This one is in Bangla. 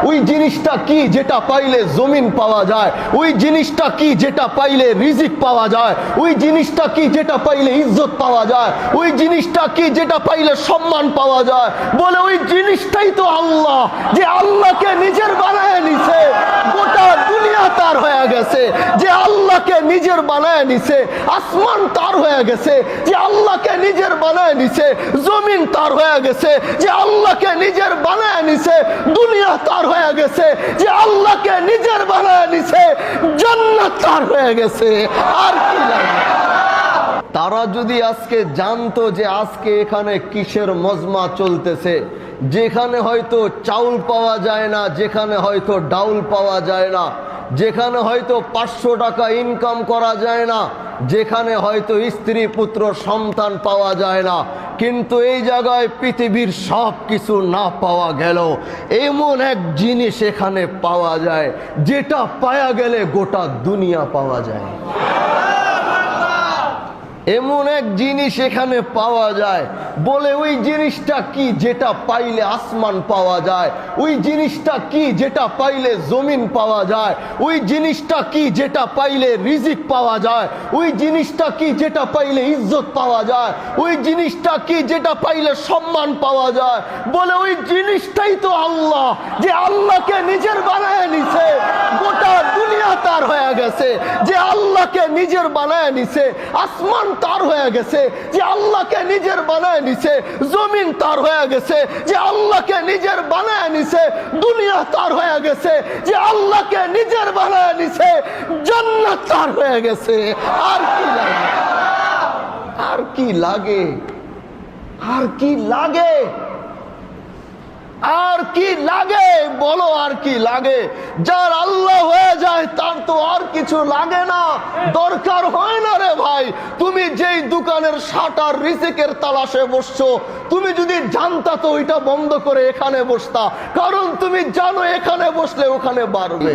ওই জিনিসটা কি যেটা পাইলে জমিন পাওয়া যায়? ওই জিনিসটা কি যেটা পাইলে রিজিক পাওয়া যায়? ওই জিনিসটা কি যেটা পাইলে ইজ্জত পাওয়া যায়? ওই জিনিসটা কি যেটা পাইলে সম্মান পাওয়া যায়? বলে ওই জিনিসটাই তো আল্লাহ। যে আল্লাহকে নিজের বানায় নিছে, গোটা দুনিয়া তার হয়ে গেছে। যে আল্লাহকে নিজের বানায় নিছে, আসমান তার হয়ে গেছে। যে আল্লাহকে নিজের বানায় নিছে, জমিন তার হয়ে গেছে। যে আল্লাহকে নিজের বানায় নিছে, দুনিয়া তার হয়ে গেছে। যে আল্লাহকে নিজের বানায় নিছে, জান্নাত তার হয়ে গেছে। আর কি লাগে? তারা যদি আজকে জানতো যে আজকে এখানে কিসের মজমা চলতেছে, যেখানে হয়তো চাউল পাওয়া যায় না, যেখানে হয়তো ডাউল পাওয়া যায় না, যেখানে হয়তো 500 টাকা ইনকাম করা যায় না, যেখানে হয়তো স্ত্রী পুত্র সন্তান পাওয়া যায় না, কিন্তু এই জায়গায় পৃথিবীর সব কিছু না পাওয়া গেল এমন এক জিনিস এখানে পাওয়া যায়, যেটা পাওয়া গেলে গোটা দুনিয়া পাওয়া যায়। এমন এক জিনিস এখানে পাওয়া যায়। বলে ওই জিনিসটা কি যেটা পাইলে আসমান পাওয়া যায়? ওই জিনিসটা কি যেটা পাইলে জমিন পাওয়া যায়? ওই জিনিসটা কি যেটা পাইলে রিজিক পাওয়া যায়? ওই জিনিসটা কি যেটা পাইলে ইজ্জত পাওয়া যায়? ওই জিনিসটা কি যেটা পাইলে সম্মান পাওয়া যায়? বলে ওই জিনিসটাই তো আল্লাহ। যে আল্লাহকে নিজের বানায় নিছে, গোটা দুনিয়া তার হয়ে গেছে। যে আল্লাহকে নিজের বানায় নিছে, আসমান তার হয়ে গেছে। যে আল্লাহকে নিজের বানায় নিছে, জমিন তার হয়ে গেছে। যে আল্লাহকে নিজের বানায় নিছে, দুনিয়া তার হয়ে গেছে। যে আল্লাহকে নিজের বানায় নিছে, জান্নাত তার হয়ে গেছে। আর কি লাগে? আর কি লাগে? আর কি লাগে? আর কি লাগে? বলো, আর কি লাগে? যার আল্লাহ হয়ে যায় তার তো আর কিছু লাগে না, দরকার হয় না রে ভাই। তুমি যেই দোকানের শাটার রিজিকের তালাশে বসছো, তুমি যদি জানতা তো ওইটা বন্ধ করে এখানে বসতা, কারণ তুমি জানো এখানে বসলে ওখানে বাড়বে।